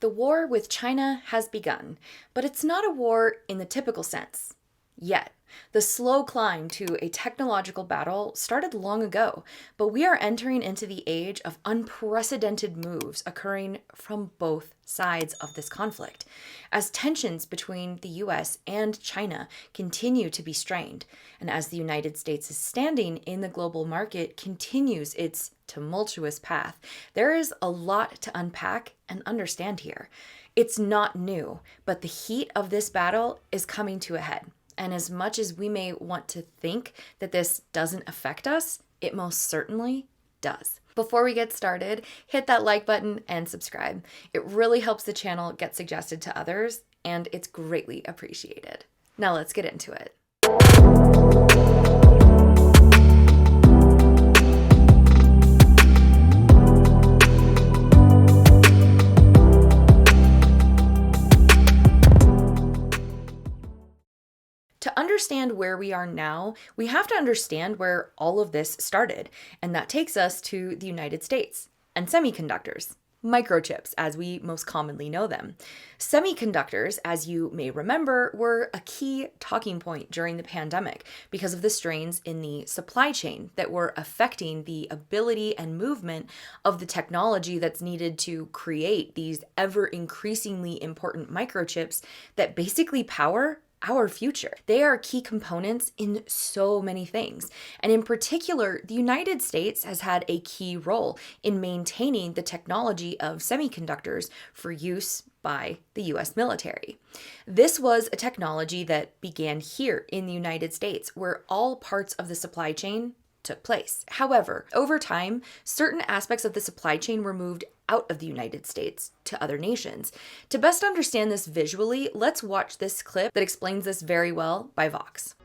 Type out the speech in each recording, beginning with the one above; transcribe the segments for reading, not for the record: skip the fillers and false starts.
The war with China has begun, but it's not a war in the typical sense. Yet. The slow climb to a technological battle started long ago, but we are entering into the age of unprecedented moves occurring from both sides of this conflict. As tensions between the US and China continue to be strained, and as the United States' standing in the global market continues its tumultuous path, there is a lot to unpack and understand here. It's not new, but the heat of this battle is coming to a head. And as much as we may want to think that this doesn't affect us, it most certainly does. Before we get started, hit that like button and subscribe. It really helps the channel get suggested to others, and it's greatly appreciated. Now let's get into it. To understand where we are now, we have to understand where all of this started, and that takes us to the United States and semiconductors. Microchips, as we most commonly know them. Semiconductors, as you may remember, were a key talking point during the pandemic because of the strains in the supply chain that were affecting the ability and movement of the technology that's needed to create these ever increasingly important microchips that basically power our future. They are key components in so many things. And in particular, the United States has had a key role in maintaining the technology of semiconductors for use by the US military. This was a technology that began here in the United States, where all parts of the supply chain took place. However, over time, certain aspects of the supply chain were moved out of the United States to other nations. To best understand this visually, let's watch this clip that explains this very well by Vox.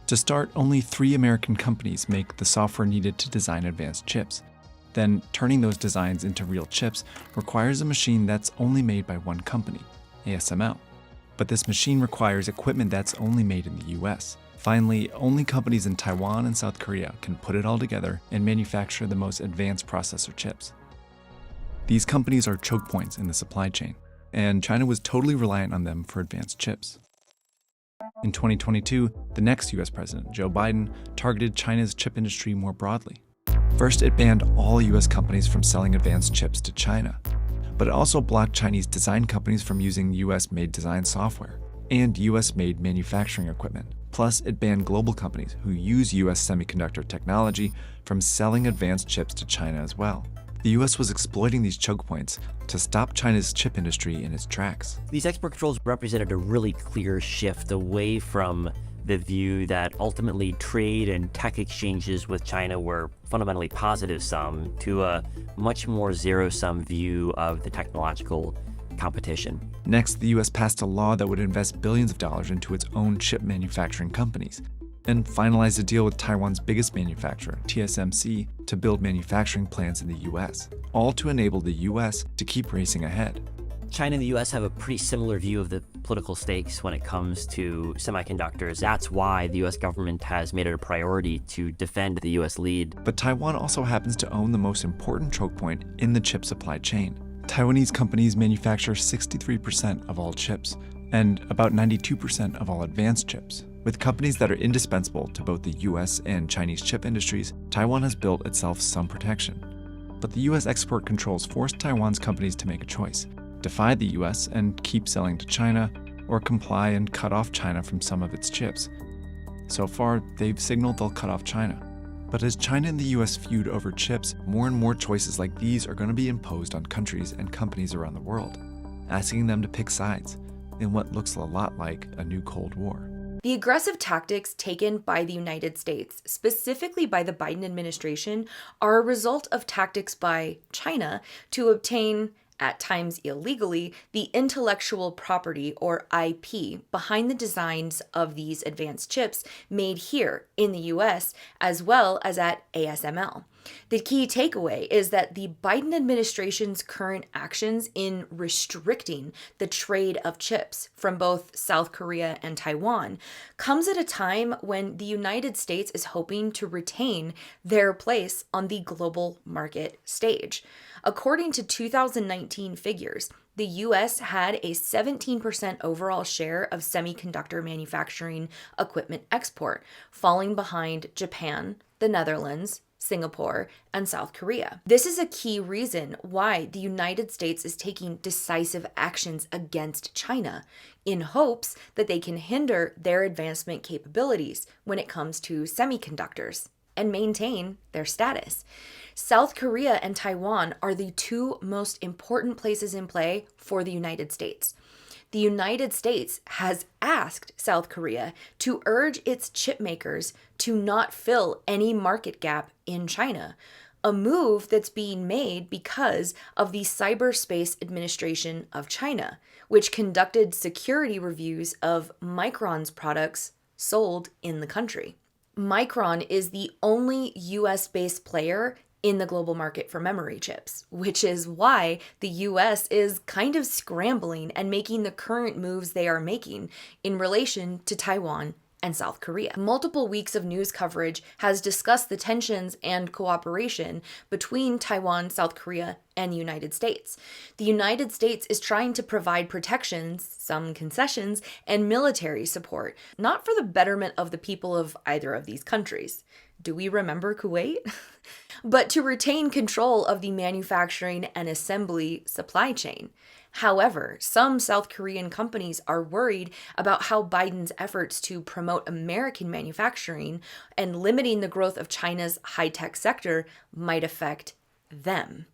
To start, only 3 American companies make the software needed to design advanced chips. Then, turning those designs into real chips requires a machine that's only made by one company, ASML. But this machine requires equipment that's only made in the US. Finally, only companies in Taiwan and South Korea can put it all together and manufacture the most advanced processor chips. These companies are choke points in the supply chain, and China was totally reliant on them for advanced chips. In 2022, the next US president, Joe Biden, targeted China's chip industry more broadly. First, it banned all US companies from selling advanced chips to China, but it also blocked Chinese design companies from using US-made design software and US-made manufacturing equipment. Plus, it banned global companies who use US semiconductor technology from selling advanced chips to China as well. The US was exploiting these choke points to stop China's chip industry in its tracks. These export controls represented a really clear shift away from the view that ultimately trade and tech exchanges with China were fundamentally positive sum to a much more zero-sum view of the technological competition. Next, the US passed a law that would invest billions of dollars into its own chip manufacturing companies, and finalized a deal with Taiwan's biggest manufacturer, TSMC, to build manufacturing plants in the US, all to enable the US to keep racing ahead. China and the US have a pretty similar view of the political stakes when it comes to semiconductors. That's why the US government has made it a priority to defend the US lead. But Taiwan also happens to own the most important choke point in the chip supply chain. Taiwanese companies manufacture 63% of all chips, and about 92% of all advanced chips. With companies that are indispensable to both the US and Chinese chip industries, Taiwan has built itself some protection. But the US export controls forced Taiwan's companies to make a choice: defy the US and keep selling to China, or comply and cut off China from some of its chips. So far, they've signaled they'll cut off China. But as China and the US feud over chips, more and more choices like these are going to be imposed on countries and companies around the world, asking them to pick sides in what looks a lot like a new Cold War. The aggressive tactics taken by the United States, specifically by the Biden administration, are a result of tactics by China to obtain, at times illegally, the intellectual property or IP behind the designs of these advanced chips made here in the US as well as at ASML. The key takeaway is that the Biden administration's current actions in restricting the trade of chips from both South Korea and Taiwan comes at a time when the United States is hoping to retain their place on the global market stage. According to 2019 figures, the US had a 17% overall share of semiconductor manufacturing equipment export, falling behind Japan, the Netherlands, Singapore, and South Korea. This is a key reason why the United States is taking decisive actions against China in hopes that they can hinder their advancement capabilities when it comes to semiconductors and maintain their status. South Korea and Taiwan are the two most important places in play for the United States. The United States has asked South Korea to urge its chip makers to not fill any market gap in China, a move that's being made because of the Cyberspace Administration of China, which conducted security reviews of Micron's products sold in the country. Micron is the only US-based player in the global market for memory chips, which is why the US is kind of scrambling and making the current moves they are making in relation to Taiwan and South Korea. Multiple weeks of news coverage has discussed the tensions and cooperation between Taiwan, South Korea, and the United States. The United States is trying to provide protections, some concessions, and military support, not for the betterment of the people of either of these countries. Do we remember Kuwait? But to retain control of the manufacturing and assembly supply chain. However, some South Korean companies are worried about how Biden's efforts to promote American manufacturing and limiting the growth of China's high-tech sector might affect them.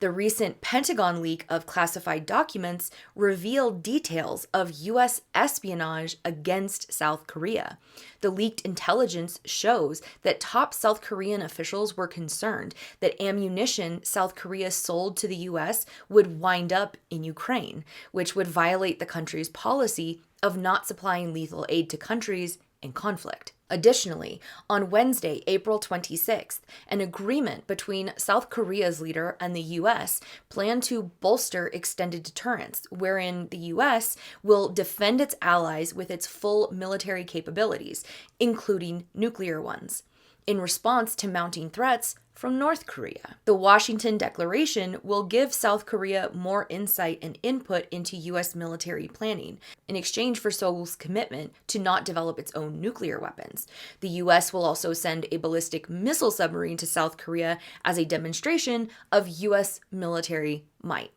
The recent Pentagon leak of classified documents revealed details of U.S. espionage against South Korea. The leaked intelligence shows that top South Korean officials were concerned that ammunition South Korea sold to the U.S. would wind up in Ukraine, which would violate the country's policy of not supplying lethal aid to countries in conflict. Additionally, on Wednesday, April 26th, an agreement between South Korea's leader and the U.S. planned to bolster extended deterrence, wherein the U.S. will defend its allies with its full military capabilities, including nuclear ones, in response to mounting threats from North Korea. The Washington Declaration will give South Korea more insight and input into U.S. military planning in exchange for Seoul's commitment to not develop its own nuclear weapons. The U.S. will also send a ballistic missile submarine to South Korea as a demonstration of U.S. military might.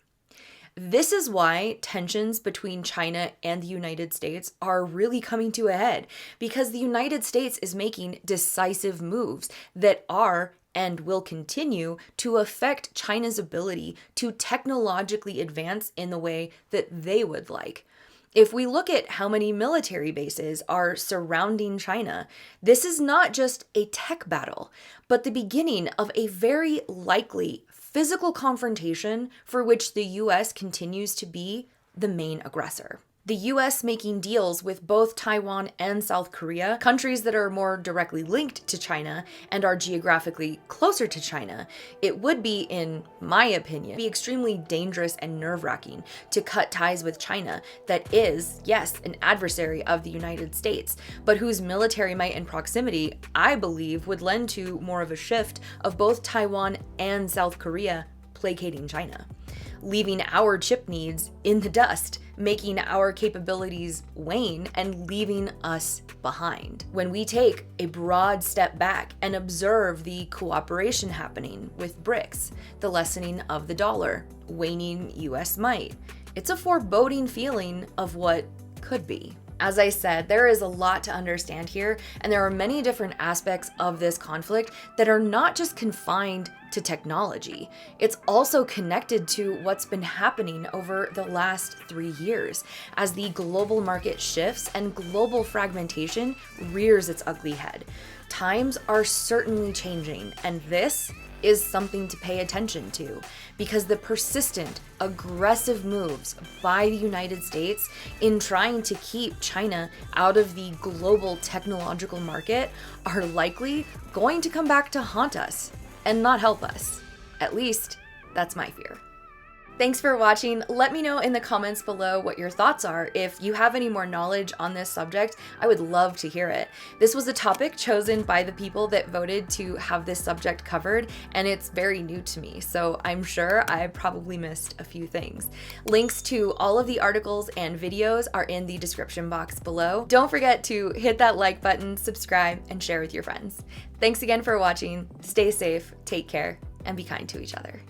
This is why tensions between China and the United States are really coming to a head, because the United States is making decisive moves that are and will continue to affect China's ability to technologically advance in the way that they would like. If we look at how many military bases are surrounding China, this is not just a tech battle, but the beginning of a very likely physical confrontation for which the U.S. continues to be the main aggressor. The U.S. making deals with both Taiwan and South Korea, countries that are more directly linked to China and are geographically closer to China, it would be, in my opinion, be extremely dangerous and nerve-wracking to cut ties with China that is, yes, an adversary of the United States, but whose military might and proximity, I believe, would lend to more of a shift of both Taiwan and South Korea placating China, leaving our chip needs in the dust, making our capabilities wane and leaving us behind. When we take a broad step back and observe the cooperation happening with BRICS, the lessening of the dollar, waning US might, it's a foreboding feeling of what could be. As I said, there is a lot to understand here, and there are many different aspects of this conflict that are not just confined to technology. It's also connected to what's been happening over the last 3 years as the global market shifts and global fragmentation rears its ugly head. Times are certainly changing, and this is something to pay attention to, because the persistent, aggressive moves by the United States in trying to keep China out of the global technological market are likely going to come back to haunt us and not help us. At least, that's my fear. Thanks for watching. Let me know in the comments below what your thoughts are. If you have any more knowledge on this subject, I would love to hear it. This was a topic chosen by the people that voted to have this subject covered, and it's very new to me, so I'm sure I probably missed a few things. Links to all of the articles and videos are in the description box below. Don't forget to hit that like button, subscribe, and share with your friends. Thanks again for watching. Stay safe, take care, and be kind to each other.